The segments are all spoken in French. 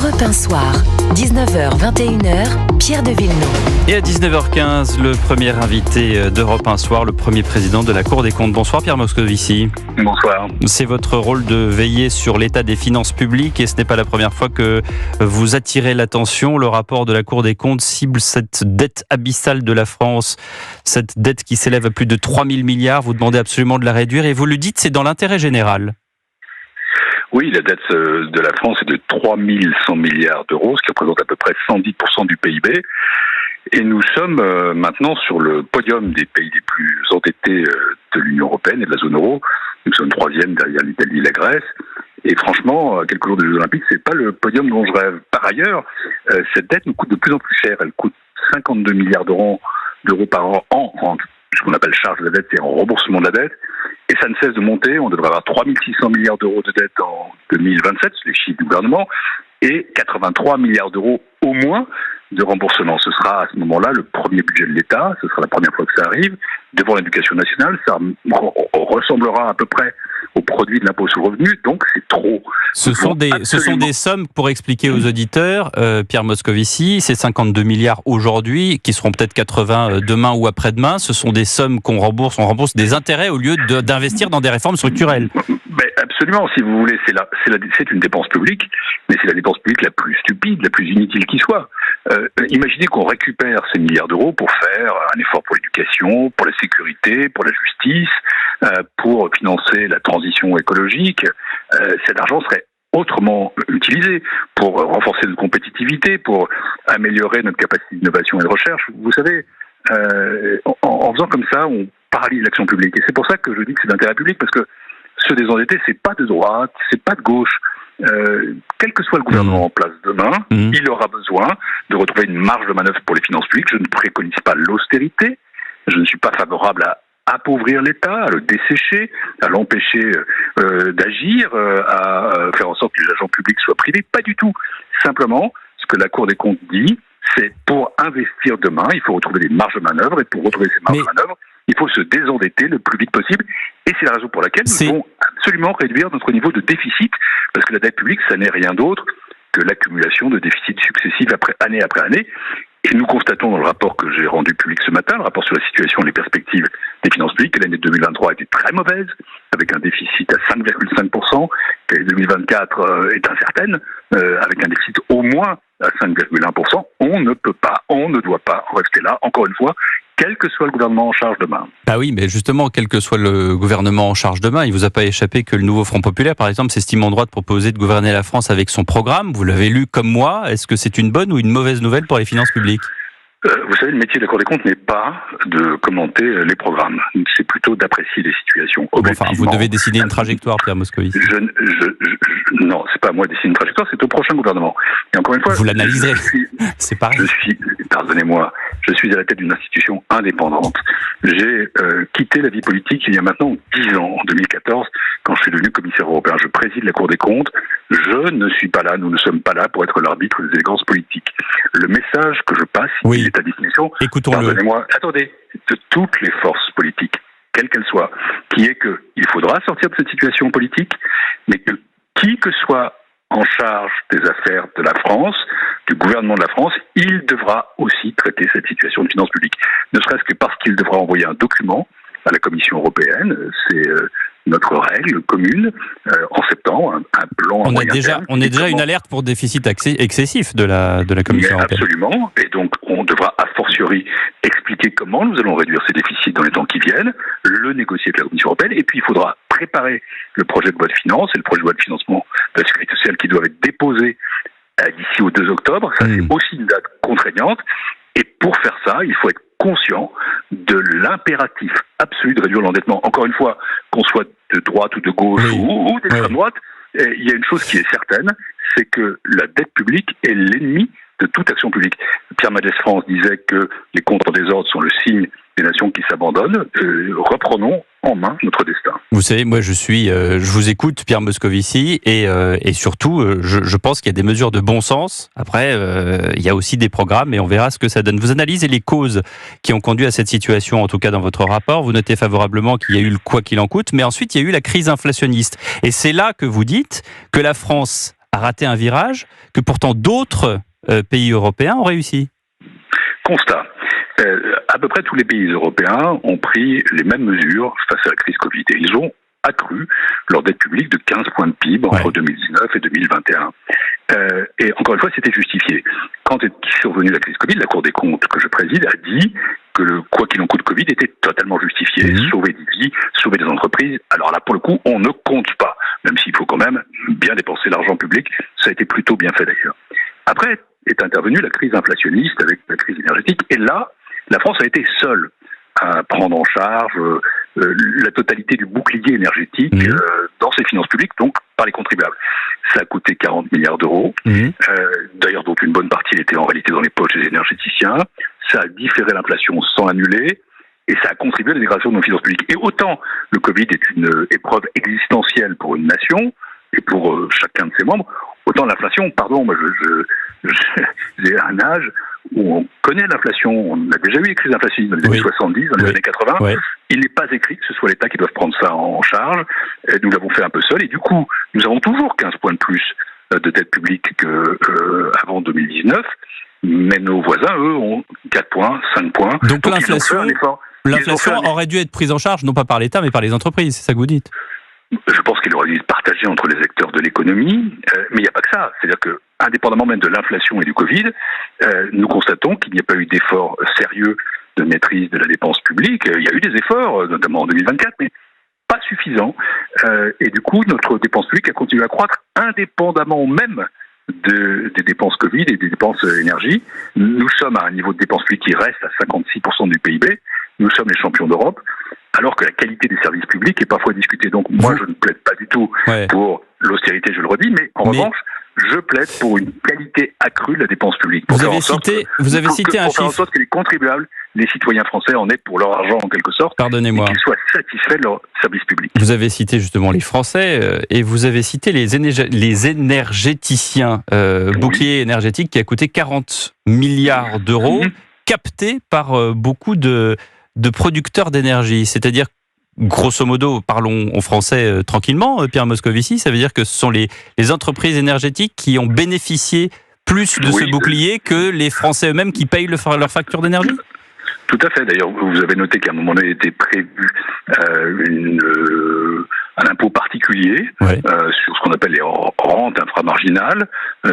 Europe 1 Soir, 19h-21h, Pierre de Villeneuve. Et à 19h15, le premier invité d'Europe 1 Soir, le premier président de la Cour des comptes. Bonsoir Pierre Moscovici. Bonsoir. C'est votre rôle de veiller sur l'état des finances publiques et ce n'est pas la première fois que vous attirez l'attention. Le rapport de la Cour des comptes cible cette dette abyssale de la France, cette dette qui s'élève à plus de 3 000 milliards. Vous demandez absolument de la réduire et vous le dites, c'est dans l'intérêt général. Oui, la dette de la France est de 3 100 milliards d'euros, ce qui représente à peu près 110% du PIB. Et nous sommes maintenant sur le podium des pays les plus endettés de l'Union européenne et de la zone euro. Nous sommes troisième derrière l'Italie et la Grèce. Et franchement, à quelques jours des Jeux Olympiques, c'est pas le podium dont je rêve. Par ailleurs, cette dette nous coûte de plus en plus cher. Elle coûte 52 milliards d'euros par an en ce qu'on appelle charge de la dette, c'est en remboursement de la dette. Et ça ne cesse de monter. On devrait avoir 3 600 milliards d'euros de dette en 2027, c'est les chiffres du gouvernement, et 83 milliards d'euros au moins de remboursement. Ce sera à ce moment-là le premier budget de l'État, ce sera la première fois que ça arrive, devant l'éducation nationale, ça ressemblera à peu près au produit de l'impôt sur le revenu, donc c'est trop. Ce sont des sommes, pour expliquer aux auditeurs, Pierre Moscovici, ces 52 milliards aujourd'hui, qui seront peut-être 80 demain ou après-demain, ce sont des sommes qu'on rembourse, on rembourse des intérêts au lieu d'investir dans des réformes structurelles. Absolument, si vous voulez, c'est une dépense publique, mais c'est la dépense publique la plus stupide, la plus inutile qui soit. Imaginez qu'on récupère ces milliards d'euros pour faire un effort pour l'éducation, pour la sécurité, pour la justice, pour financer la transition écologique. Cet argent serait autrement utilisé pour renforcer notre compétitivité, pour améliorer notre capacité d'innovation et de recherche. Vous savez, en faisant comme ça, on paralyse l'action publique. Et c'est pour ça que je dis que c'est d'intérêt public, parce que se désendetter, c'est pas de droite, c'est pas de gauche. Quel que soit le gouvernement en place demain, il aura besoin de retrouver une marge de manœuvre pour les finances publiques. Je ne préconise pas l'austérité. Je ne suis pas favorable à appauvrir l'État, à le dessécher, à l'empêcher d'agir, à faire en sorte que les agents publics soient privés. Pas du tout. Simplement, ce que la Cour des comptes dit, c'est pour investir demain, il faut retrouver des marges de manœuvre. Et pour retrouver ces marges de manœuvre, il faut se désendetter le plus vite possible. Et c'est la raison pour laquelle nous devons absolument réduire notre niveau de déficit, parce que la dette publique, ça n'est rien d'autre que l'accumulation de déficits successifs année après année. Et nous constatons dans le rapport que j'ai rendu public ce matin, le rapport sur la situation et les perspectives des finances publiques, que l'année 2023 a été très mauvaise, avec un déficit à 5,5%, que l'année 2024 est incertaine, avec un déficit au moins à 5,1%. On ne peut pas, on ne doit pas en rester là, encore une fois, quel que soit le gouvernement en charge demain. Ah oui, mais justement, quel que soit le gouvernement en charge demain, il ne vous a pas échappé que le nouveau Front Populaire, par exemple, s'estime en droit de proposer de gouverner la France avec son programme. Vous l'avez lu comme moi. Est-ce que c'est une bonne ou une mauvaise nouvelle pour les finances publiques ? Vous savez, le métier de la Cour des comptes n'est pas de commenter les programmes. C'est plutôt d'apprécier les situations objectivement. Enfin, vous devez dessiner une trajectoire, Pierre Moscovici. Non, c'est pas à moi de dessiner une trajectoire, c'est au prochain gouvernement. Et encore une fois, vous l'analyserez. C'est pareil. Pardonnez-moi, je suis à la tête d'une institution indépendante. J'ai quitté la vie politique il y a maintenant 10 ans, en 2014, quand je suis devenu commissaire européen. Je préside la Cour des comptes. Je ne suis pas là, nous ne sommes pas là pour être l'arbitre des élégances politiques. Le message que je passe, il est à destination, pardonnez-moi, attendez, de toutes les forces politiques, quelles qu'elles soient, qui est que il faudra sortir de cette situation politique, mais que qui que soit en charge des affaires de la France, du gouvernement de la France, il devra aussi traiter cette situation de finances publiques. Ne serait-ce que parce qu'il devra envoyer un document à la Commission européenne, c'est notre règle commune, en septembre, un plan à moyen terme. On est déjà une alerte pour déficit excessif de la Commission européenne. Absolument, et donc on devra a fortiori expliquer comment nous allons réduire ces déficits dans les temps qui viennent, le négocier avec la Commission européenne, et puis il faudra préparer le projet de loi de finances et le projet de loi de financement de la sécurité sociale qui doivent être déposés d'ici au 2 octobre. Ça, c'est aussi une date contraignante. Et pour faire ça, il faut être conscient de l'impératif absolu de réduire l'endettement. Encore une fois, qu'on soit de droite ou de gauche ou d'extrême droite, il y a une chose qui est certaine, c'est que la dette publique est l'ennemi de toute action publique. Pierre Mendès France disait que les comptes en désordre sont le signe des nations qui s'abandonnent. Reprenons en main notre destin. Vous savez, moi je vous écoute, Pierre Moscovici, et surtout, je pense qu'il y a des mesures de bon sens. Après, il y a aussi des programmes, et on verra ce que ça donne. Vous analysez les causes qui ont conduit à cette situation, en tout cas dans votre rapport. Vous notez favorablement qu'il y a eu le quoi qu'il en coûte, mais ensuite il y a eu la crise inflationniste. Et c'est là que vous dites que la France a raté un virage que pourtant d'autres pays européens ont réussi. Constat. À peu près tous les pays européens ont pris les mêmes mesures face à la crise Covid. Et ils ont accru leur dette publique de 15 points de PIB entre 2019 et 2021. Et encore une fois, c'était justifié. Quand est survenue la crise Covid, la Cour des comptes que je préside a dit que le quoi qu'il en coûte Covid était totalement justifié. Sauver des vies, sauver des entreprises. Alors là, pour le coup, on ne compte pas. Même s'il faut quand même bien dépenser l'argent public. Ça a été plutôt bien fait d'ailleurs. Après est intervenue la crise inflationniste avec la crise énergétique. Et là, la France a été seule à prendre en charge la totalité du bouclier énergétique dans ses finances publiques, donc par les contribuables. Ça a coûté 40 milliards d'euros, d'ailleurs dont une bonne partie était en réalité dans les poches des énergéticiens. Ça a différé l'inflation sans l'annuler, et ça a contribué à la dégradation de nos finances publiques. Et autant le Covid est une épreuve existentielle pour une nation, et pour chacun de ses membres, autant l'inflation, pardon, moi j'ai un âge où on connaît l'inflation, on a déjà eu les crises inflationnistes dans les années 70, dans les années 80, il n'est pas écrit que ce soit l'État qui doive prendre ça en charge, nous l'avons fait un peu seul, et du coup, nous avons toujours 15 points de plus de dette publique qu'avant 2019, mais nos voisins, eux, ont 4 points, 5 points. Donc l'inflation aurait dû être prise en charge, non pas par l'État, mais par les entreprises, c'est ça que vous dites? Je pense qu'il aurait dû être partagé entre les acteurs de l'économie, mais il n'y a pas que ça. C'est-à-dire que, indépendamment même de l'inflation et du Covid, nous constatons qu'il n'y a pas eu d'efforts sérieux de maîtrise de la dépense publique. Il y a eu des efforts, notamment en 2024, mais pas suffisants. Et du coup, notre dépense publique a continué à croître indépendamment même des dépenses Covid et des dépenses énergie. Nous sommes à un niveau de dépense publique qui reste à 56% du PIB. Nous sommes les champions d'Europe, alors que la qualité des services publics est parfois discutée. Donc moi, je ne plaide pas du tout pour l'austérité, je le redis, mais en revanche, je plaide pour une qualité accrue de la dépense publique. Vous avez cité un chiffre. Pour faire en sorte que les contribuables, les citoyens français en aient pour leur argent en quelque sorte, pardonnez-moi, et qu'ils soient satisfaits de leur service public. Vous avez cité justement les Français et vous avez cité les énergéticiens, bouclier énergétique qui a coûté 40 milliards d'euros, captés par beaucoup de producteurs d'énergie. C'est-à-dire, grosso modo, parlons en français tranquillement, Pierre Moscovici, ça veut dire que ce sont les entreprises énergétiques qui ont bénéficié plus de ce bouclier que les Français eux-mêmes qui payent leur facture d'énergie? Tout à fait. D'ailleurs, vous avez noté qu'à un moment donné était prévu un impôt particulier sur ce qu'on appelle les rentes inframarginales,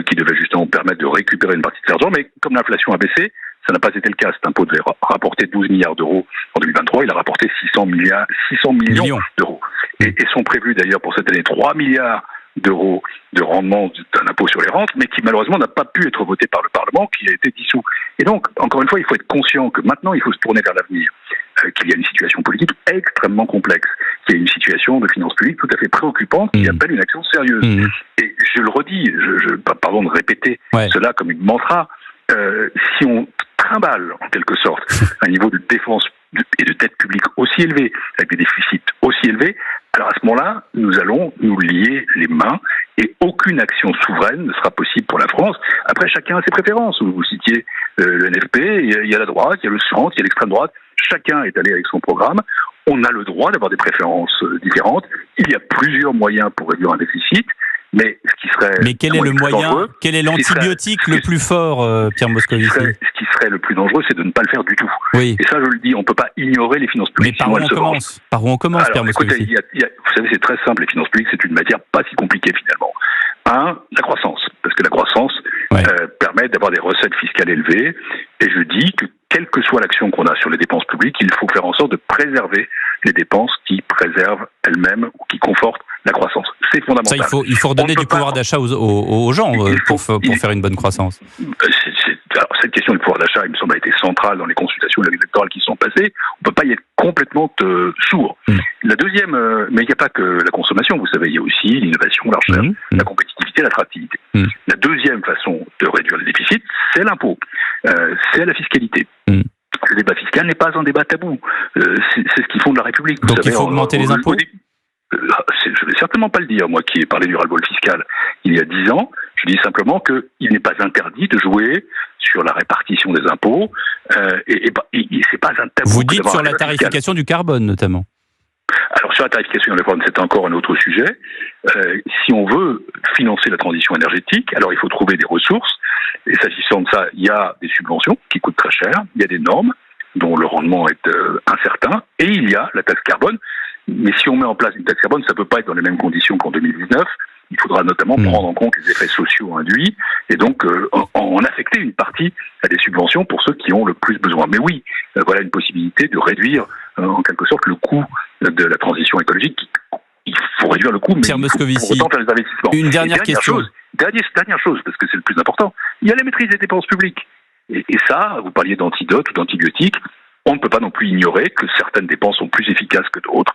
qui devait justement permettre de récupérer une partie de l'argent. Mais comme l'inflation a baissé, ça n'a pas été le cas. Cet impôt devait rapporter 12 milliards d'euros en 2023. Il a rapporté 600 millions d'euros. Et sont prévus d'ailleurs pour cette année 3 milliards d'euros de rendement d'un impôt sur les rentes, mais qui malheureusement n'a pas pu être voté par le Parlement, qui a été dissous. Et donc, encore une fois, il faut être conscient que maintenant, il faut se tourner vers l'avenir, qu'il y a une situation politique extrêmement complexe, qu'il y a une situation de finances publiques tout à fait préoccupante qui appelle une action sérieuse. Et je le redis, pardon de répéter cela comme une mantra, si on trimballe en quelque sorte un niveau de défense et de dette publique aussi élevé, avec des déficits aussi élevés, alors à ce moment-là, nous allons nous lier les mains et aucune action souveraine ne sera possible pour la France. Après, chacun a ses préférences. Vous citiez le NFP, il y a la droite, il y a le centre, il y a l'extrême droite. Chacun est allé avec son programme. On a le droit d'avoir des préférences différentes. Il y a plusieurs moyens pour réduire un déficit. Mais ce qui serait... Mais quel est le moyen, quel est l'antibiotique le plus fort, Pierre Moscovici? Ce qui serait le plus dangereux, c'est de ne pas le faire du tout. Oui. Et ça, je le dis, on ne peut pas ignorer les finances publiques. Mais par où on commence, Pierre Moscovici? Vous savez, c'est très simple, les finances publiques, c'est une matière pas si compliquée finalement. La croissance. Parce que la croissance permet d'avoir des recettes fiscales élevées. Et je dis que quelle que soit l'action qu'on a sur les dépenses publiques, il faut faire en sorte de préserver les dépenses qui préservent elles-mêmes ou qui confortent la croissance. C'est fondamental. Ça, il faut redonner du pouvoir d'achat aux gens pour faire une bonne croissance. Alors, cette question du pouvoir d'achat, il me semble, a été centrale dans les consultations électorales qui sont passées. On ne peut pas y être complètement sourd. La deuxième, mais il n'y a pas que la consommation, vous savez, il y a aussi l'innovation, la recherche, la compétitivité, l'attractivité. La deuxième façon de réduire les déficits, c'est l'impôt, c'est la fiscalité. Le débat fiscal n'est pas un débat tabou. C'est ce qui fonde la République. Donc il faut augmenter les impôts. Je ne vais certainement pas le dire, moi qui ai parlé du ras-le-bol fiscal il y a 10 ans. Je dis simplement qu'il n'est pas interdit de jouer sur la répartition des impôts. Et c'est pas un tabou. Vous dites sur la tarification du carbone, notamment. Alors sur la tarification de l'électricité, c'est encore un autre sujet. Si on veut financer la transition énergétique, alors il faut trouver des ressources. Et s'agissant de ça, il y a des subventions qui coûtent très cher, il y a des normes dont le rendement est incertain, et il y a la taxe carbone. Mais si on met en place une taxe carbone, ça ne peut pas être dans les mêmes conditions qu'en 2019. Il faudra notamment prendre en compte les effets sociaux induits et donc en affecter une partie à des subventions pour ceux qui ont le plus besoin. Mais oui, voilà une possibilité de réduire en quelque sorte le coût de la transition écologique. Il faut réduire le coût, mais Pierre Moscovici, il faut pour autant faire les investissements. Une dernière question. Dernière chose, parce que c'est le plus important, il y a la maîtrise des dépenses publiques. Et ça, vous parliez d'antidotes ou d'antibiotiques, on ne peut pas non plus ignorer que certaines dépenses sont plus efficaces que d'autres,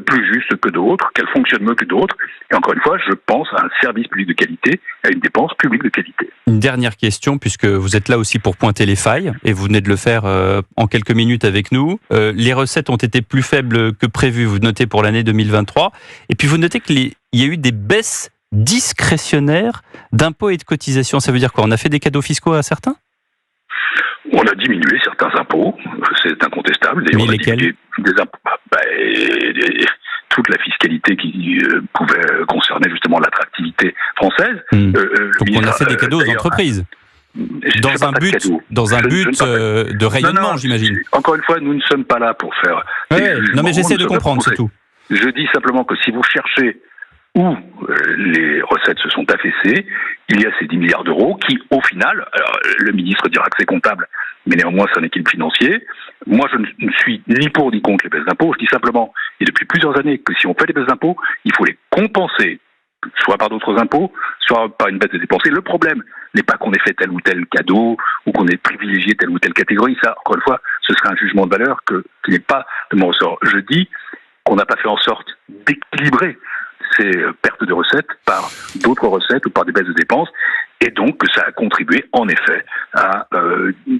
plus justes que d'autres, qu'elles fonctionnent mieux que d'autres. Et encore une fois, je pense à un service public de qualité, à une dépense publique de qualité. Une dernière question, puisque vous êtes là aussi pour pointer les failles, et vous venez de le faire en quelques minutes avec nous. Les recettes ont été plus faibles que prévu, vous notez pour l'année 2023. Et puis vous notez qu'il y a eu des baisses discrétionnaires d'impôts et de cotisations. Ça veut dire quoi? On a fait des cadeaux fiscaux à certains? On a diminué certains impôts, c'est incontestable. Mais lesquels? Des impôts, toute la fiscalité qui pouvait concerner justement l'attractivité française. Donc on a fait des cadeaux aux entreprises. Dans un but de rayonnement, j'imagine. Encore une fois, nous ne sommes pas là pour faire... Non mais j'essaie de comprendre, c'est tout. Je dis simplement que si vous cherchez où les recettes se sont affaissées, il y a ces 10 milliards d'euros qui, au final, alors, le ministre dira que c'est comptable, mais néanmoins c'est un équilibre financier. Moi, je ne suis ni pour ni contre les baisses d'impôts. Je dis simplement, et depuis plusieurs années, que si on fait des baisses d'impôts, il faut les compenser, soit par d'autres impôts, soit par une baisse des dépenses. Et le problème n'est pas qu'on ait fait tel ou tel cadeau, ou qu'on ait privilégié telle ou telle catégorie. Ça, encore une fois, ce serait un jugement de valeur qui n'est pas de mon ressort. Je dis qu'on n'a pas fait en sorte d'équilibrer ces pertes de recettes par d'autres recettes ou par des baisses de dépenses, et donc que ça a contribué en effet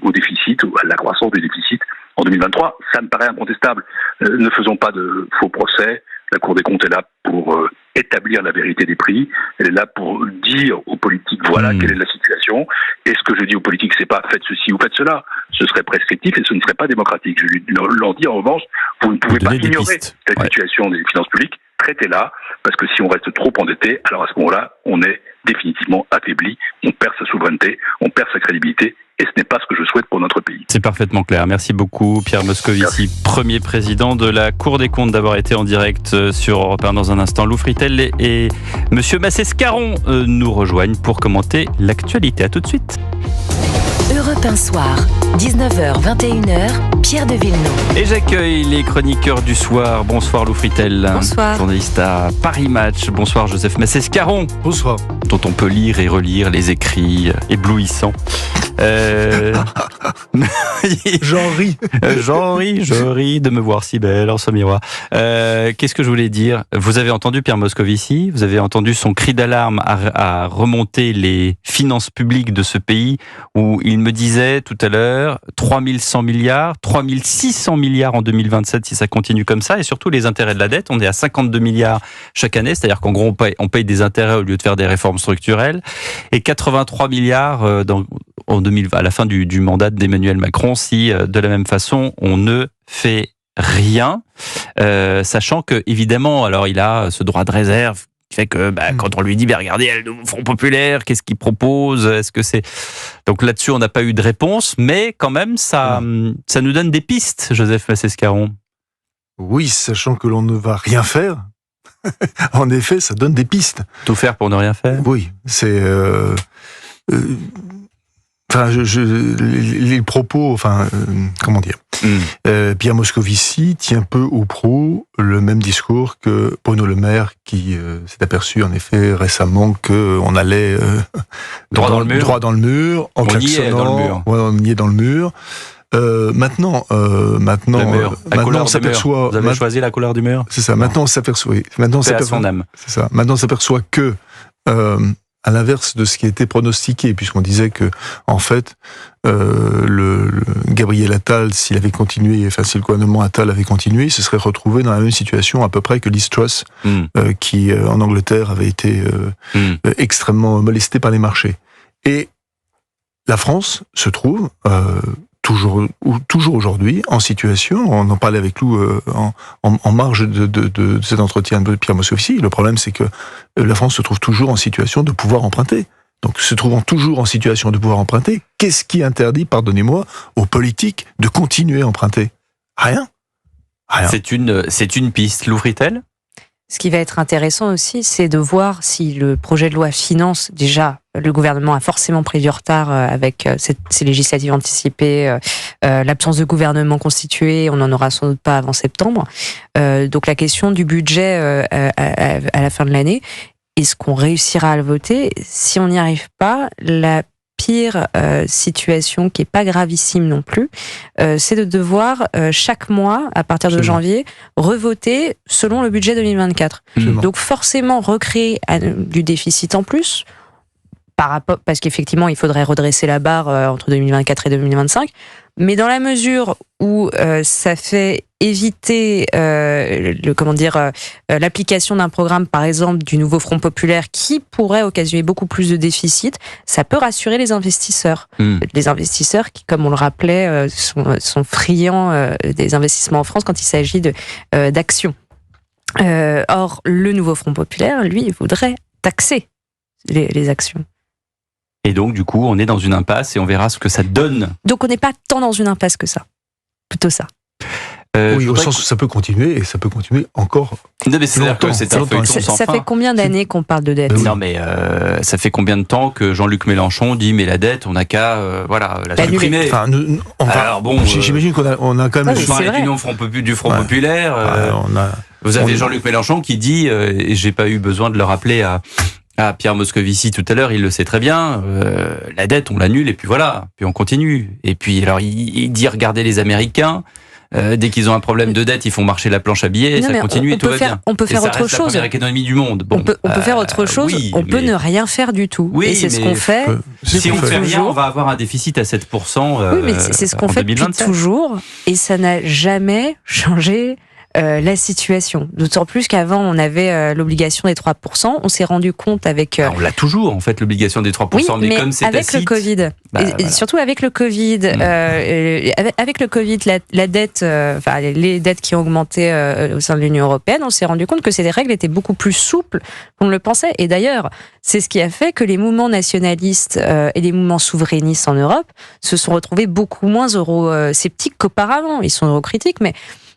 au déficit ou à la croissance des déficits en 2023. Ça me paraît incontestable. Ne faisons pas de faux procès. La Cour des comptes est là pour établir la vérité des prix. Elle est là pour dire aux politiques voilà quelle est la situation. Et ce que je dis aux politiques, c'est pas faites ceci ou faites cela. Ce serait prescriptif et ce ne serait pas démocratique. Je leur dis en revanche, vous ne pouvez pas ignorer la situation des finances publiques. Traitez-la, parce que si on reste trop endetté, alors à ce moment-là, on est définitivement affaibli, on perd sa souveraineté, on perd sa crédibilité, et ce n'est pas ce que je souhaite pour notre pays. C'est parfaitement clair. Merci beaucoup, Pierre Moscovici, premier président de la Cour des comptes, d'avoir été en direct sur Europe 1. Dans un instant, Lou Fritel et Monsieur Massescaron nous rejoignent pour commenter l'actualité. À tout de suite. Europe 1 soir, 19h, 21h, Pierre de Villeneuve. Et j'accueille les chroniqueurs du soir. Bonsoir Lou Fritel. Bonsoir. Journaliste à Paris Match. Bonsoir Joseph Massescaron. Bonsoir. Dont on peut lire et relire les écrits éblouissants. J'en ris. Je ris de me voir si belle en ce miroir. Qu'est-ce que je voulais dire? Vous avez entendu Pierre Moscovici, vous avez entendu son cri d'alarme à remonter les finances publiques de ce pays, où il me disait tout à l'heure 3100 milliards, 3600 milliards en 2027 si ça continue comme ça, et surtout les intérêts de la dette. On est à 52 milliards chaque année, c'est-à-dire qu'en gros on paye des intérêts au lieu de faire des réformes structurelles, et 83 milliards à la fin du mandat d'Emmanuel Macron si de la même façon on ne fait rien, sachant que évidemment, alors il a ce droit de réserve qui fait que quand on lui dit regardez, le nouveau Front populaire, qu'est-ce qu'il propose, est-ce que c'est... Donc là-dessus on n'a pas eu de réponse, mais quand même ça nous donne des pistes, Joseph Massescaron. Oui, sachant que l'on ne va rien faire. En effet, ça donne des pistes. Tout faire pour ne rien faire. Oui, c'est les propos, comment dire, Pierre Moscovici tient peu ou prou le même discours que Bruno Le Maire, qui s'est aperçu en effet récemment qu'on allait droit dans le mur, en klaxonnant, on y est dans le mur. Maintenant, on s'aperçoit. Vous avez choisi la couleur du mur. C'est ça. Maintenant, on s'aperçoit. C'est ça. Maintenant, on s'aperçoit que, à l'inverse de ce qui était pronostiqué, puisqu'on disait que, en fait, le Gabriel Attal, s'il avait continué, si le gouvernement Attal avait continué, il se serait retrouvé dans la même situation à peu près que Liz Truss, qui en Angleterre avait été extrêmement molestée par les marchés. Et la France se trouve toujours aujourd'hui en situation, on en parlait avec Lou en marge de cet entretien de Pierre Moscovici, le problème c'est que la France se trouve toujours en situation de pouvoir emprunter. Donc, se trouvant toujours en situation de pouvoir emprunter, qu'est-ce qui interdit, pardonnez-moi, aux politiques de continuer à emprunter ? Rien. C'est une piste, Lou Fritel ? Ce qui va être intéressant aussi, c'est de voir si le projet de loi finance, déjà, le gouvernement a forcément pris du retard avec ces législatives anticipées, l'absence de gouvernement constitué, on n'en aura sans doute pas avant septembre. Donc la question du budget à la fin de l'année, est-ce qu'on réussira à le voter ? Si on n'y arrive pas, la pire situation, qui est pas gravissime non plus, c'est de devoir chaque mois, à partir de janvier, revoter selon le budget 2024. Donc forcément recréer du déficit en plus, parce qu'effectivement il faudrait redresser la barre entre 2024 et 2025, mais dans la mesure où ça fait éviter l'application d'un programme, par exemple du nouveau Front populaire, qui pourrait occasionner beaucoup plus de déficit, ça peut rassurer les investisseurs. Les investisseurs qui, comme on le rappelait, sont friands des investissements en France quand il s'agit d'actions. Or, le nouveau Front populaire, lui, voudrait taxer les actions. Et donc, du coup, on est dans une impasse et on verra ce que ça donne. Donc, on n'est pas tant dans une impasse que ça. Plutôt ça. Oui, au sens où ça peut continuer, et ça peut continuer encore. Non, mais c'est un feuilleton sans ça fin. fait combien d'années qu'on parle de dette ? Non, mais ça fait combien de temps que Jean-Luc Mélenchon dit mais la dette, on n'a qu'à la supprimer. Enfin, alors bon, j'imagine qu'on a quand même. Je parlais du Front populaire. Vous avez Jean-Luc Mélenchon qui dit, et j'ai pas eu besoin de le rappeler à Pierre Moscovici tout à l'heure, il le sait très bien, la dette, on l'annule et puis voilà, puis on continue. Et puis alors il dit regardez les Américains. Dès qu'ils ont un problème de dette, ils font marcher la planche à billets, ça continue et tout va bien. On peut faire autre chose. C'est la première économie du monde. Bon, on peut faire autre chose. Oui, on peut ne rien faire du tout. Oui, et c'est ce qu'on fait. Si on ne fait rien, on va avoir un déficit à 7%. Oui, mais c'est ce qu'on fait depuis toujours. Et ça n'a jamais changé la situation. D'autant plus qu'avant, on avait l'obligation des 3%. On s'est rendu compte avec... on l'a toujours, en fait, l'obligation des 3%. Oui, mais comme c'est avec le Covid. Et surtout avec le Covid. Avec le Covid, la dette, les dettes qui ont augmenté au sein de l'Union européenne, on s'est rendu compte que ces règles étaient beaucoup plus souples qu'on ne le pensait. Et d'ailleurs, c'est ce qui a fait que les mouvements nationalistes et les mouvements souverainistes en Europe se sont retrouvés beaucoup moins eurosceptiques qu'auparavant. Ils sont eurocritiques, mais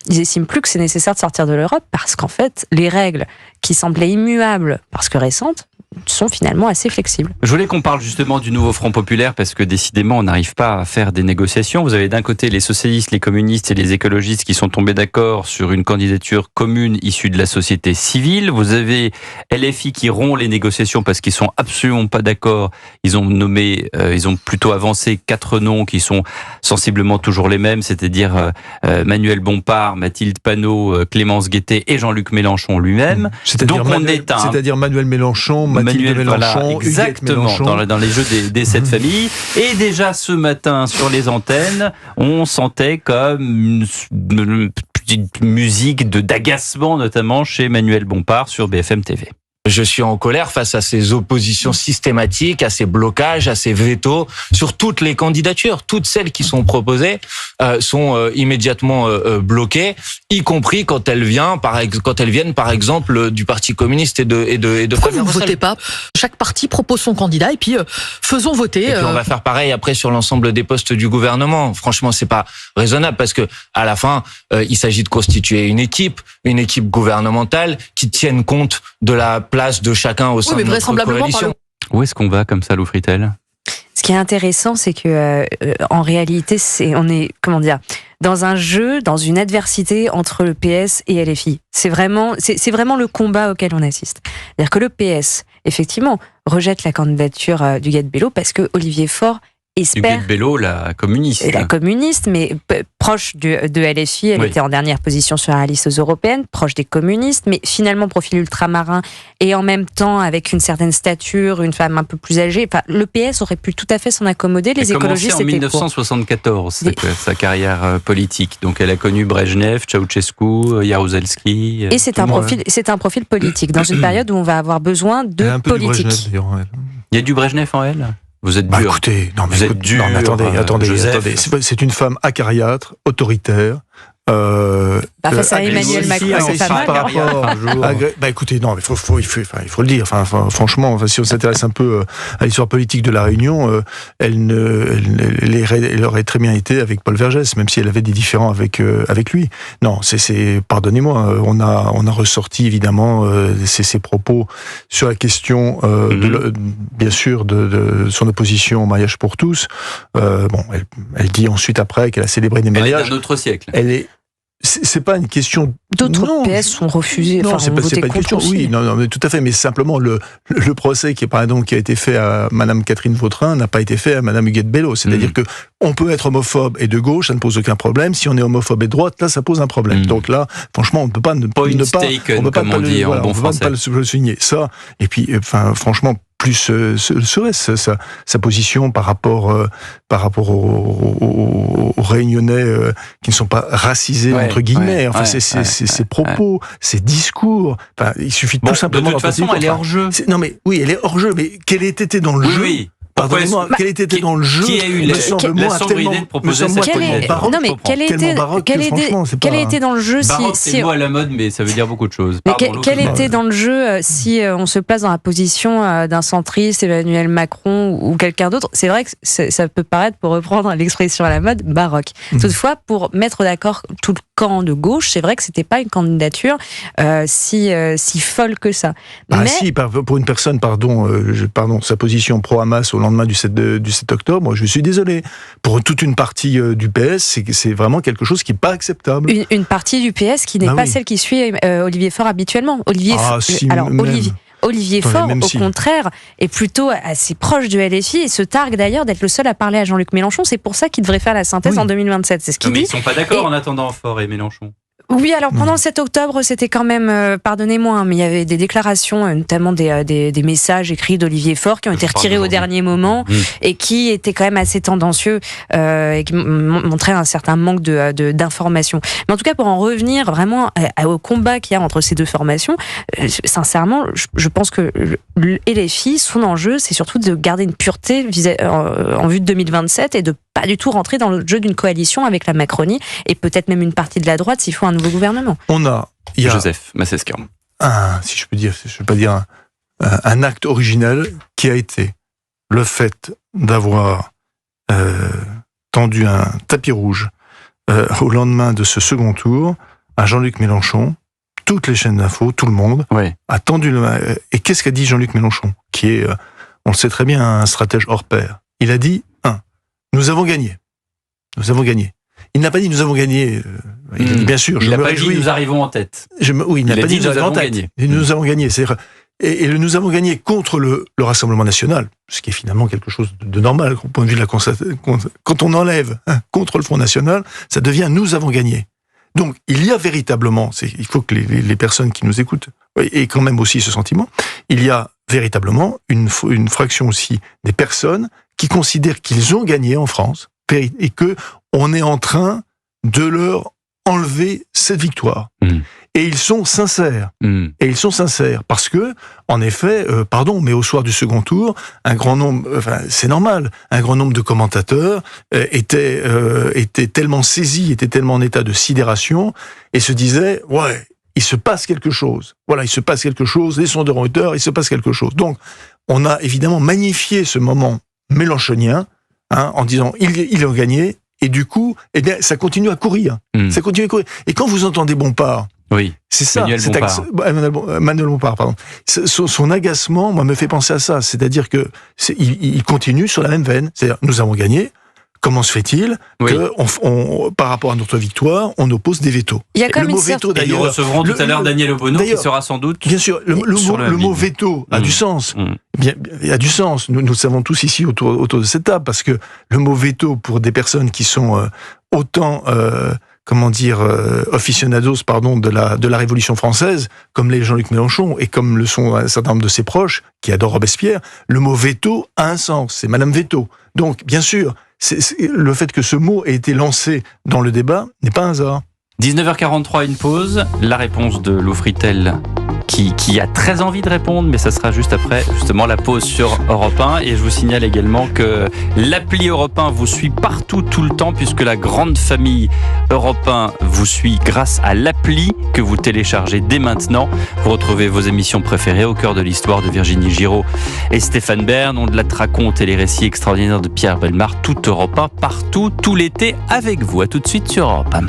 ils estiment plus que c'est nécessaire de sortir de l'Europe parce qu'en fait, les règles qui semblaient immuables parce que récentes sont finalement assez flexibles. Je voulais qu'on parle justement du nouveau Front populaire parce que décidément on n'arrive pas à faire des négociations. Vous avez d'un côté les socialistes, les communistes et les écologistes qui sont tombés d'accord sur une candidature commune issue de la société civile. Vous avez LFI qui rompt les négociations parce qu'ils sont absolument pas d'accord. Ils ont plutôt avancé 4 noms qui sont sensiblement toujours les mêmes, c'est-à-dire Manuel Bompard, Mathilde Panot, Clémence Guettet et Jean-Luc Mélenchon lui-même. C'est-à-dire Manuel Mélenchon, Mathilde Mélenchon, voilà, exactement, Mélenchon. dans les jeux des 7 familles. Et déjà ce matin, sur les antennes, on sentait comme une petite musique d'agacement, notamment chez Manuel Bompard sur BFM TV. Je suis en colère face à ces oppositions systématiques, à ces blocages, à ces vétos sur toutes les candidatures. Toutes celles qui sont proposées sont immédiatement bloquées, y compris quand elles viennent, par exemple, du Parti communiste et de Pourquoi vous ne votez pas ? Chaque parti propose son candidat et puis faisons voter. Et puis on va faire pareil après sur l'ensemble des postes du gouvernement. Franchement, c'est pas raisonnable parce que à la fin, il s'agit de constituer une équipe gouvernementale qui tienne compte de la place de chacun au sein de notre coalition. Où est-ce qu'on va comme ça, Lou Fritel ? Ce qui est intéressant, c'est que en réalité, on est dans un jeu, dans une adversité entre le PS et LFI. C'est vraiment le combat auquel on assiste. C'est-à-dire que le PS, effectivement, rejette la candidature du Guette Bello parce que Olivier Faure espère... Huguette Bello, la communiste. La communiste, mais proche de LFI. Elle était en dernière position sur la liste européenne, proche des communistes, mais finalement profil ultramarin et en même temps avec une certaine stature, une femme un peu plus âgée. Enfin, le PS aurait pu tout à fait s'en accommoder. Les écologistes étaient en 1974, sa carrière politique. Donc elle a connu Brejnev, Ceausescu, Jaruzelski. Et c'est un profil politique dans une période où on va avoir besoin de politique. Il y a du Brejnev en elle ? Vous êtes dur. Écoutez, Vous êtes dur. Non, mais attendez. Joseph. C'est une femme acariâtre, autoritaire. Face à Emmanuel Macron, c'est pas mal. Par rapport écoutez, non, mais il faut le dire. Franchement, si on s'intéresse un peu à l'histoire politique de la Réunion, elle aurait très bien été avec Paul Vergès, même si elle avait des différends avec lui. Non, pardonnez-moi, on a ressorti évidemment ses propos sur la question bien sûr de son opposition au mariage pour tous. Elle dit ensuite après qu'elle a célébré des mariages. Elle est d'un autre siècle. C'est pas une question. D'autres PS sont refusés. Non, c'est pas une question. Aussi. Oui, non, mais tout à fait. Mais simplement le procès qui a été fait à Madame Catherine Vautrin n'a pas été fait à Madame Huguette Bello. C'est-à-dire que on peut être homophobe et de gauche, ça ne pose aucun problème. Si on est homophobe et de droite, là, ça pose un problème. Donc là, franchement, on ne peut pas ne pas le souligner. Ça. Et puis, franchement. Plus serait-ce sa position par rapport aux Réunionnais qui ne sont pas racisés entre guillemets. Ses propos, ses discours. Il suffit tout simplement. De toute façon, elle est hors jeu. Non mais oui, elle est hors jeu. Mais quelle était dans le jeu? Oui. Pardonnez-moi, quelle était dans le jeu? Qui a eu la sombre idée de proposer cette baroque? Non mais quelle était dans le jeu? Baroque, c'est le mot à la mode, mais ça veut dire beaucoup de choses. Mais quelle était dans le jeu si on se place dans la position d'un centriste, Emmanuel Macron ou quelqu'un d'autre? C'est vrai que ça peut paraître, pour reprendre l'expression à la mode, baroque. Toutefois, pour mettre d'accord tout le camp de gauche, c'est vrai que c'était pas une candidature si folle que ça. Si, pour une personne, sa position pro-Hamas au lendemain du 7 octobre, moi je suis désolé. Pour toute une partie du PS, c'est vraiment quelque chose qui n'est pas acceptable. Une partie du PS qui n'est pas celle qui suit Olivier Faure habituellement. Olivier Faure, au contraire, est plutôt assez proche de LFI et se targue d'ailleurs d'être le seul à parler à Jean-Luc Mélenchon. C'est pour ça qu'il devrait faire la synthèse en 2027. C'est ce qu'il dit. Mais ils ne sont pas d'accord en attendant Faure et Mélenchon. Oui, alors pendant le 7 octobre, c'était quand même, pardonnez-moi, mais il y avait des déclarations, notamment des messages écrits d'Olivier Faure qui ont été retirés au dernier moment et qui étaient quand même assez tendancieux et qui montraient un certain manque d'informations. Mais en tout cas, pour en revenir vraiment au combat qu'il y a entre ces deux formations, sincèrement, je pense que le LFI, son enjeu, c'est surtout de garder une pureté en vue de 2027 et de pas du tout rentrer dans le jeu d'une coalition avec la Macronie et peut-être même une partie de la droite s'il faut un nouveau gouvernement. Il y a Joseph Massesca. Si je peux dire, un acte originel qui a été le fait d'avoir tendu un tapis rouge au lendemain de ce second tour à Jean-Luc Mélenchon. Toutes les chaînes d'infos, tout le monde a tendu et qu'est-ce qu'a dit Jean-Luc Mélenchon, qui est, on le sait très bien, un stratège hors pair. Il a dit nous avons gagné. Nous avons gagné. Il n'a pas dit nous avons gagné. Il a dit bien sûr. Il n'a pas dit nous arrivons en tête. Il n'a pas dit nous arrivons en tête. Nous avons gagné. Et le nous avons gagné contre le Rassemblement national, ce qui est finalement quelque chose de normal au point de vue de la quand on enlève contre le Front national, ça devient nous avons gagné. Donc il y a véritablement, il faut que les personnes qui nous écoutent aient quand même aussi ce sentiment, il y a véritablement une fraction aussi des personnes qui considèrent qu'ils ont gagné en France et que on est en train de leur enlever cette victoire. Et ils sont sincères. Et ils sont sincères parce que, en effet, mais au soir du second tour, un grand nombre, c'est normal, un grand nombre de commentateurs étaient tellement saisis, étaient tellement en état de sidération et se disaient, il se passe quelque chose. Voilà, il se passe quelque chose. Les sondeurs ont eu tort, il se passe quelque chose. Donc, on a évidemment magnifié ce moment mélenchonien, en disant ils ont gagné, et du coup, ça continue à courir. Ça continue à courir. Et quand vous entendez Bompard, c'est ça, Manuel Bompard, pardon. Son agacement, moi, me fait penser à ça. C'est-à-dire que il continue sur la même veine. C'est-à-dire, nous avons gagné. Comment se fait-il que, par rapport à notre victoire, on oppose des vétos? Il y a quand même le mot veto, d'ailleurs. Nous recevrons tout à l'heure Daniel Obono, qui sera sans doute. Bien sûr, le mot veto a du sens. Il a du sens. Nous le savons tous ici autour de cette table, parce que le mot veto, pour des personnes qui sont autant, aficionados, de la Révolution française, comme l'est Jean-Luc Mélenchon, et comme le sont un certain nombre de ses proches, qui adorent Robespierre, le mot veto a un sens. C'est Madame Veto. Donc, bien sûr, le fait que ce mot ait été lancé dans le débat n'est pas un hasard. 19h43, une pause. La réponse de Lou Fritel, qui a très envie de répondre, mais ça sera juste après justement la pause sur Europe 1. Et je vous signale également que l'appli Europe 1 vous suit partout, tout le temps, puisque la grande famille Europe 1 vous suit grâce à l'appli que vous téléchargez dès maintenant. Vous retrouvez vos émissions préférées au cœur de l'histoire de Virginie Giraud et Stéphane Bern. On de la raconte et les récits extraordinaires de Pierre Bellemare, tout Europe 1, partout, tout l'été avec vous. À tout de suite sur Europe 1.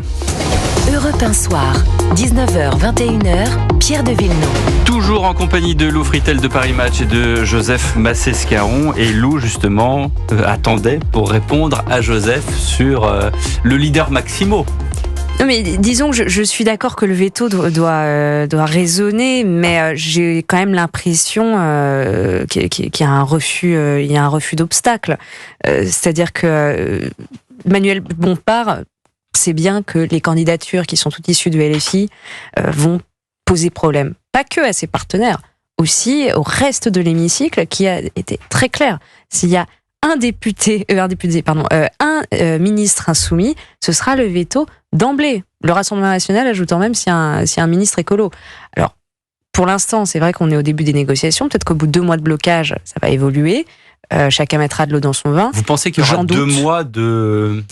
Europe 1 soir, 19h, 21h, Pierre de Villeneuve. Toujours en compagnie de Lou Fritel de Paris Match et de Joseph Massescaron. Et Lou, justement, attendait pour répondre à Joseph sur le leader Maximo. Non mais disons que je suis d'accord que le veto doit résonner, mais j'ai quand même l'impression qu'il y a un refus d'obstacle. C'est-à-dire que Manuel Bompard sait bien que les candidatures qui sont toutes issues de LFI vont poser problème. Pas que à ses partenaires, aussi au reste de l'hémicycle qui a été très clair. S'il y a un ministre insoumis, ce sera le veto d'emblée. Le Rassemblement national ajoutant même s'il y a un ministre écolo. Alors, pour l'instant, c'est vrai qu'on est au début des négociations. Peut-être qu'au bout de 2 mois de blocage, ça va évoluer. Chacun mettra de l'eau dans son vin. Vous pensez qu'il y aura 2 mois de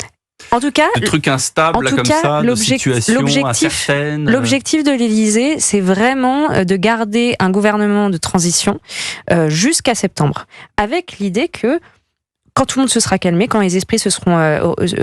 trucs instables comme ça, de situations incertaines? L'objectif de l'Élysée, c'est vraiment de garder un gouvernement de transition jusqu'à septembre. Avec l'idée que quand tout le monde se sera calmé, quand les esprits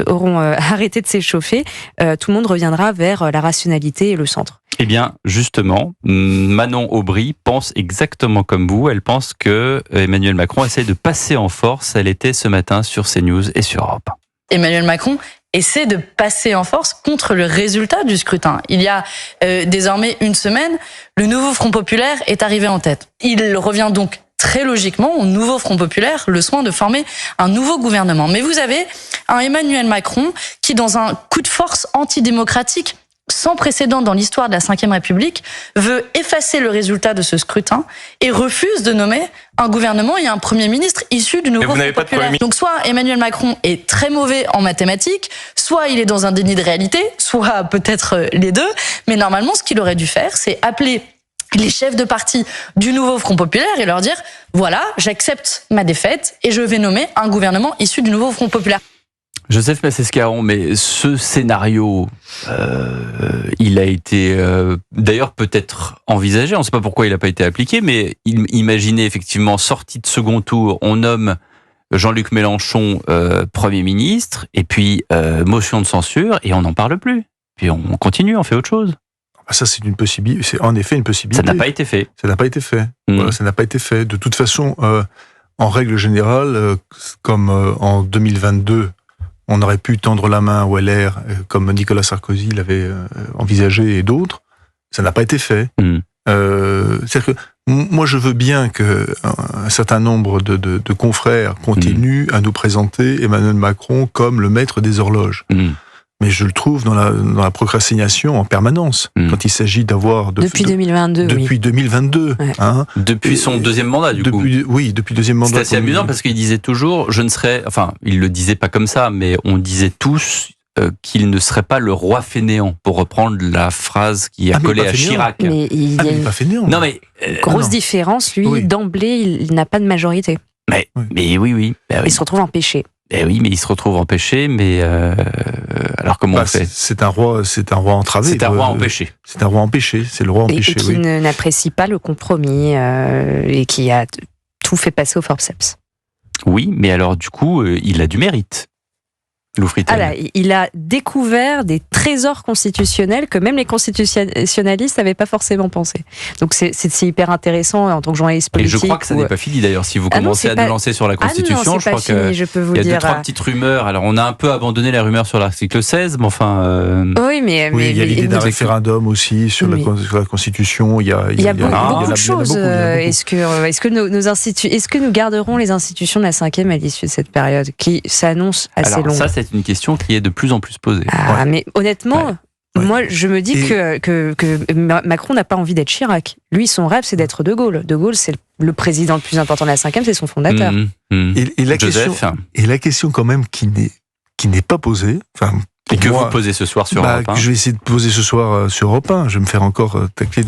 auront arrêté de s'échauffer, tout le monde reviendra vers la rationalité et le centre. Eh bien, justement, Manon Aubry pense exactement comme vous. Elle pense que Emmanuel Macron essaie de passer en force. Elle était ce matin sur CNews et sur Europe 1. Emmanuel Macron essaie de passer en force contre le résultat du scrutin. Il y a désormais 1 semaine, le nouveau Front Populaire est arrivé en tête. Il revient donc très logiquement au nouveau Front Populaire le soin de former un nouveau gouvernement. Mais vous avez un Emmanuel Macron qui, dans un coup de force antidémocratique sans précédent dans l'histoire de la Ve République, veut effacer le résultat de ce scrutin et refuse de nommer un gouvernement et un Premier ministre issu du nouveau Front Populaire. Donc soit Emmanuel Macron est très mauvais en mathématiques, soit il est dans un déni de réalité, soit peut-être les deux. Mais normalement, ce qu'il aurait dû faire, c'est appeler les chefs de parti du nouveau Front Populaire et leur dire « Voilà, j'accepte ma défaite et je vais nommer un gouvernement issu du nouveau Front Populaire ». Joseph Massescaron, mais ce scénario, il a été d'ailleurs peut-être envisagé, on ne sait pas pourquoi il n'a pas été appliqué, mais imaginez effectivement, sortie de second tour, on nomme Jean-Luc Mélenchon Premier ministre, et puis motion de censure, et on n'en parle plus. Puis on continue, on fait autre chose. Ça, c'est une possibilité. C'est en effet une possibilité. Ça n'a pas été fait. Ça n'a pas été fait. Voilà, ça n'a pas été fait. De toute façon, en règle générale, comme en 2022, on aurait pu tendre la main au LR, comme Nicolas Sarkozy l'avait envisagé et d'autres. Ça n'a pas été fait. C'est-à-dire que moi, je veux bien qu'un certain nombre de confrères continuent à nous présenter Emmanuel Macron comme le maître des horloges. Mais je le trouve dans la procrastination en permanence. Quand il s'agit d'avoir... Depuis 2022, Depuis 2022. Ouais. Hein. Depuis son deuxième mandat, du coup. Oui, depuis le deuxième mandat. C'est assez amusant parce qu'il disait toujours, il le disait pas comme ça, mais on disait tous qu'il ne serait pas le roi fainéant, pour reprendre la phrase qui a collé à Chirac. Mais il y a une pas fainéant. Non, mais, grosse différence, lui, d'emblée, il n'a pas de majorité. Mais oui. Il se retrouve empêché. Oui, mais il se retrouve empêché, mais alors comment on fait ? C'est un roi entravé. C'est un roi empêché. C'est un roi empêché, c'est le roi empêché. Et qui n'apprécie pas le compromis et qui a tout fait passer au forceps. Oui, mais alors du coup, il a du mérite. Lou Fritel. Ah là, il a découvert des trésors constitutionnels que même les constitutionnalistes n'avaient pas forcément pensé. Donc c'est hyper intéressant en tant que journaliste politique. Et je crois que ça n'est pas fini d'ailleurs. Si vous commencez à nous lancer sur la Constitution, je crois qu'il je peux vous y a dire. 2-3 petites rumeurs. Alors on a un peu abandonné la rumeur sur l'article 16, mais enfin... Oui, mais il y a l'idée d'un référendum aussi sur la Constitution. Il y a beaucoup de choses. Est-ce que nous garderons les institutions de la 5e à l'issue de cette période qui s'annonce assez longue? C'est une question qui est de plus en plus posée. Mais honnêtement, moi, je me dis que Macron n'a pas envie d'être Chirac. Lui, son rêve, c'est d'être De Gaulle. De Gaulle, c'est le président le plus important de la 5e, c'est son fondateur. Et la question quand même qui n'est pas posée, enfin, Et que vous posez ce soir sur Europe 1 ? Je vais essayer de poser ce soir sur Europe 1. Je vais me faire encore tacler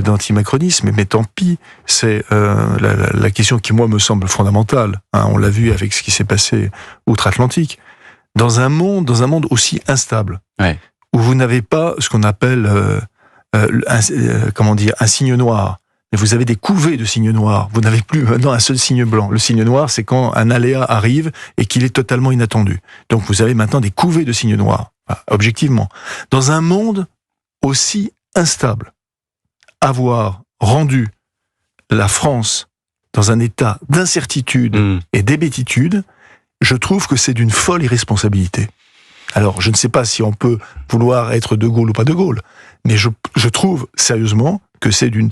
d'anti-macronisme, mais tant pis. C'est la question qui, moi, me semble fondamentale. Hein, on l'a vu avec ce qui s'est passé outre-Atlantique. Dans un monde aussi instable, où vous n'avez pas ce qu'on appelle un signe noir, mais vous avez des couvées de signes noirs. Vous n'avez plus maintenant un seul signe blanc. Le signe noir, c'est quand un aléa arrive et qu'il est totalement inattendu. Donc vous avez maintenant des couvées de signes noirs, objectivement. Dans un monde aussi instable, avoir rendu la France dans un état d'incertitude et d'hébétitude, je trouve que c'est d'une folle irresponsabilité. Alors, je ne sais pas si on peut vouloir être de Gaulle ou pas de Gaulle, mais je trouve sérieusement que c'est d'une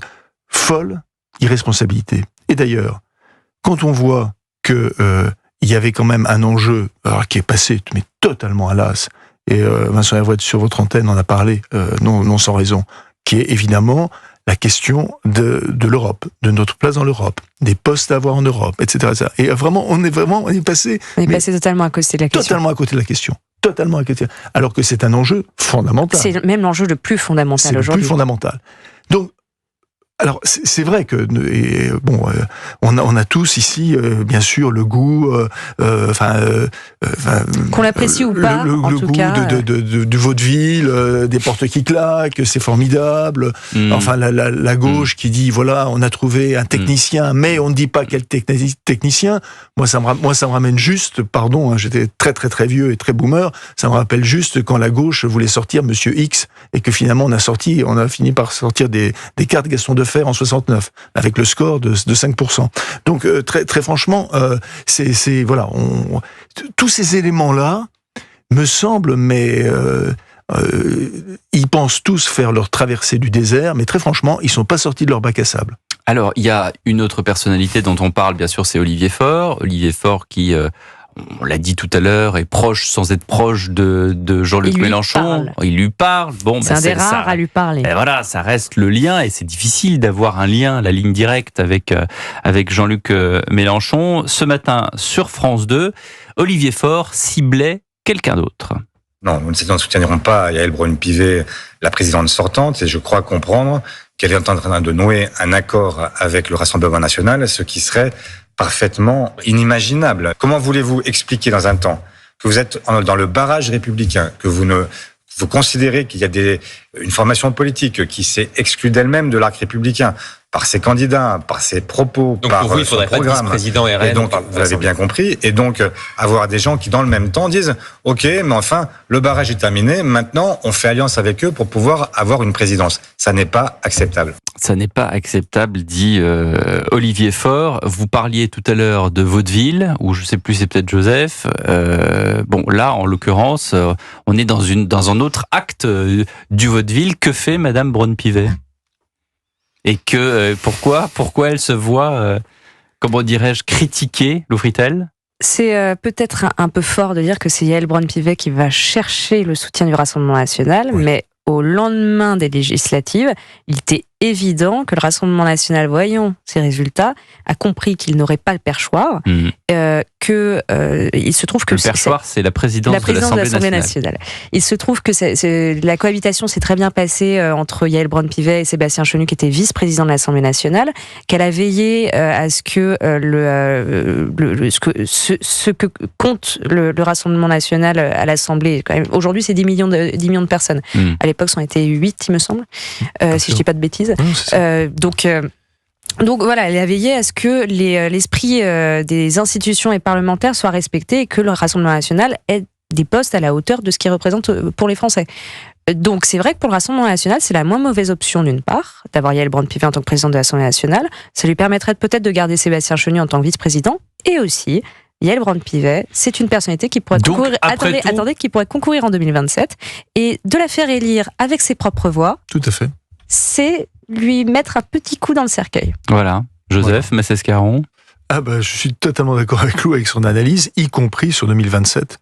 folle irresponsabilité. Et d'ailleurs, quand on voit que il y avait quand même un enjeu qui est passé mais totalement à l'as, et Vincent Hervouet sur votre antenne en a parlé, non sans raison, qui est évidemment la question de l'Europe, de notre place dans l'Europe, des postes à avoir en Europe, etc. Et vraiment, on est passé totalement à côté de la question. Totalement à côté de la question. Totalement à côté. Alors que c'est un enjeu fondamental. C'est même l'enjeu le plus fondamental aujourd'hui. C'est le plus fondamental. Donc, alors, c'est vrai que on a tous ici, bien sûr, le goût, qu'on l'apprécie ou pas, le en tout goût cas, du vaudeville, des portes qui claquent, c'est formidable. Enfin, la gauche qui dit voilà, on a trouvé un technicien, mais on ne dit pas quel technicien. Moi, ça me ramène juste, pardon, j'étais très très très vieux et très boomer. Ça me rappelle juste quand la gauche voulait sortir Monsieur X et que finalement on a fini par sortir des cartes Gaston Defferre en 69 avec le score de 5%. Donc très très franchement, c'est voilà, tous ces éléments-là me semblent, mais ils pensent tous faire leur traversée du désert, mais très franchement, ils sont pas sortis de leur bac à sable. Alors, il y a une autre personnalité dont on parle, bien sûr, c'est Olivier Faure. Olivier Faure qui, on l'a dit tout à l'heure, est proche, sans être proche de Jean-Luc Mélenchon. Il lui parle. Bon, c'est un des rares à lui parler. Et voilà, ça reste le lien, et c'est difficile d'avoir un lien, la ligne directe avec Jean-Luc Mélenchon. Ce matin, sur France 2, Olivier Faure ciblait quelqu'un d'autre. Non, nous ne soutiendrons pas Yaël Braun-Pivet, la présidente sortante, et je crois comprendre qu'elle est en train de nouer un accord avec le Rassemblement national, ce qui serait parfaitement inimaginable. Comment voulez-vous expliquer dans un temps que vous êtes dans le barrage républicain, que vous considérez qu'il y a une formation politique qui s'est exclue d'elle-même de l'arc républicain par ses candidats, par ses propos, donc par pour vous, il faudrait son programme. Pas vice-président RN. Et donc, vous avez bien compris. Et donc, avoir des gens qui, dans le même temps, disent « Ok, mais enfin, le barrage est terminé. Maintenant, on fait alliance avec eux pour pouvoir avoir une présidence. » Ça n'est pas acceptable. Ça n'est pas acceptable, dit Olivier Faure. Vous parliez tout à l'heure de vaudeville, ou je sais plus, c'est peut-être Joseph. Bon, là, en l'occurrence, on est dans un autre acte du vaudeville. Que fait Madame Braun-Pivet ? Et pourquoi elle se voit, comment dirais-je, critiquée, Louis-Fritel ? C'est peut-être un peu fort de dire que c'est Yaël Braun-Pivet qui va chercher le soutien du Rassemblement national, mais au lendemain des législatives, il était évident que le Rassemblement national, voyant ces résultats, a compris qu'il n'aurait pas le perchoir, il se trouve que... Le perchoir, c'est la présidence de l'Assemblée nationale. Il se trouve que la cohabitation s'est très bien passée entre Yaël Braun-Pivet et Sébastien Chenu, qui était vice-président de l'Assemblée nationale, qu'elle a veillé à ce que ce que compte le Rassemblement national à l'Assemblée. Aujourd'hui, c'est 10 millions de personnes. À l'époque, ça en était 8, il me semble, si je dis pas de bêtises. Donc voilà, elle a veillé à ce que l'esprit des institutions et parlementaires soit respecté et que le Rassemblement national ait des postes à la hauteur de ce qu'il représente pour les Français. Donc c'est vrai que pour le Rassemblement national, c'est la moins mauvaise option d'une part, d'avoir Yaël Braun-Pivet en tant que présidente de l'Assemblée nationale. Ça lui permettrait peut-être de garder Sébastien Chenu en tant que vice-président, et aussi Yaël Braun-Pivet, c'est une personnalité qui pourrait qui pourrait concourir en 2027, et de la faire élire avec ses propres voix. Tout à fait. C'est lui mettre un petit coup dans le cercueil. Voilà. Joseph Massescaron. Je suis totalement d'accord avec Lou, avec son analyse, y compris sur 2027.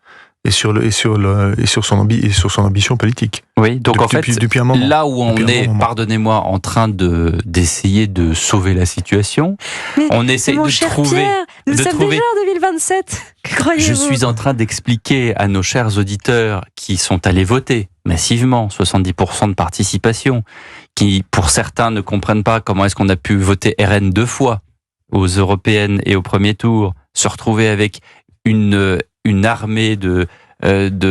et sur son ambition politique. Oui, donc depuis un moment. Là où on est, pardonnez-moi, en train d'essayer de sauver la situation, mais on essaie de trouver. Pierre, nous sommes déjà en 2027. Que croyez-vous ? Je suis en train d'expliquer à nos chers auditeurs qui sont allés voter massivement, 70% de participation, qui pour certains ne comprennent pas comment est-ce qu'on a pu voter RN 2 fois aux européennes et au premier tour, se retrouver avec une armée de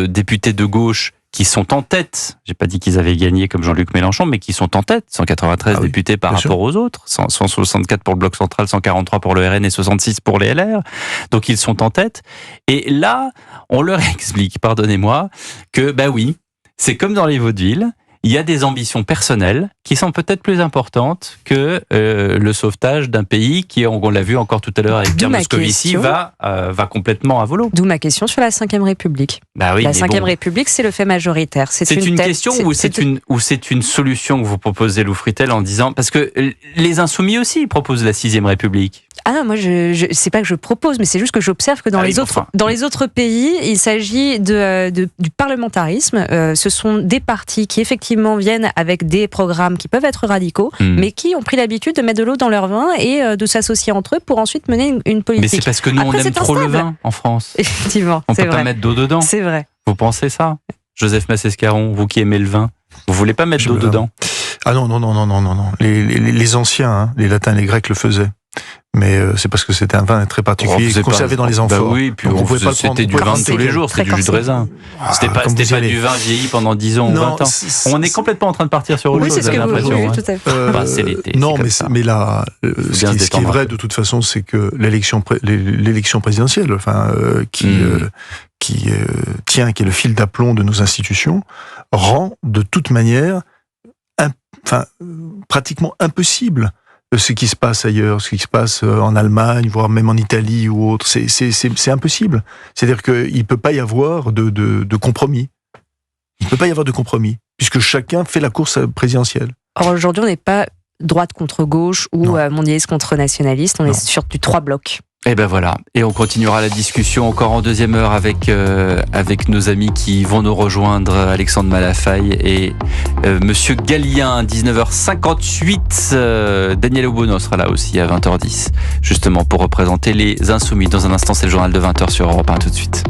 députés de gauche qui sont en tête. J'ai pas dit qu'ils avaient gagné comme Jean-Luc Mélenchon, mais qui sont en tête. 193 députés par rapport aux autres. 164 pour le Bloc central, 143 pour le RN et 66 pour les LR. Donc ils sont en tête. Et là, on leur explique, pardonnez-moi, que oui, c'est comme dans les vaudevilles. Il y a des ambitions personnelles qui sont peut-être plus importantes que le sauvetage d'un pays qui, on l'a vu encore tout à l'heure avec Pierre Moscovici, va complètement à volo. D'où ma question sur la Ve République. Oui, la Ve République, c'est le fait majoritaire. C'est une question ou c'est une solution que vous proposez, Lou Fritel, en disant... Parce que les Insoumis aussi proposent la 6e République. Ah non, moi, c'est pas que je propose, mais c'est juste que j'observe que dans les autres pays, il s'agit du parlementarisme. Ce sont des partis qui, effectivement, viennent avec des programmes qui peuvent être radicaux, mais qui ont pris l'habitude de mettre de l'eau dans leur vin et de s'associer entre eux pour ensuite mener une politique. Mais c'est parce que nous, on aime trop le vin en France. Effectivement, on peut pas mettre d'eau dedans. C'est vrai. Vous pensez ça, Joseph Massescaron, vous qui aimez le vin, vous voulez pas mettre d'eau dedans? Ah non. Les anciens, les latins et les grecs le faisaient. Mais c'est parce que c'était un vin très particulier, conservé dans les amphores. Oui, puis c'était du vin de tous les jours, c'était du jus de raisin. C'était pas du vin vieilli pendant 10 ans ou 20 ans. On est complètement en train de partir sur autre chose, j'ai l'impression. Tout à fait. C'est l'été. Non, mais là, ce qui est vrai de toute façon, c'est que l'élection présidentielle, qui est le fil d'aplomb de nos institutions, rend de toute manière pratiquement impossible ce qui se passe ailleurs, ce qui se passe en Allemagne, voire même en Italie ou autre. C'est impossible. C'est-à-dire qu'il ne peut pas y avoir de compromis. Il ne peut pas y avoir de compromis, puisque chacun fait la course présidentielle. Or, aujourd'hui, on n'est pas droite contre gauche ou mondialiste contre nationaliste, on est sur du 3 blocs. Et voilà. Et on continuera la discussion encore en deuxième heure avec nos amis qui vont nous rejoindre, Alexandre Malafaille et Monsieur Gallien, 19h58. Daniel Obono sera là aussi à 20h10, justement pour représenter les Insoumis. Dans un instant, c'est le journal de 20h sur Europe 1. Tout de suite.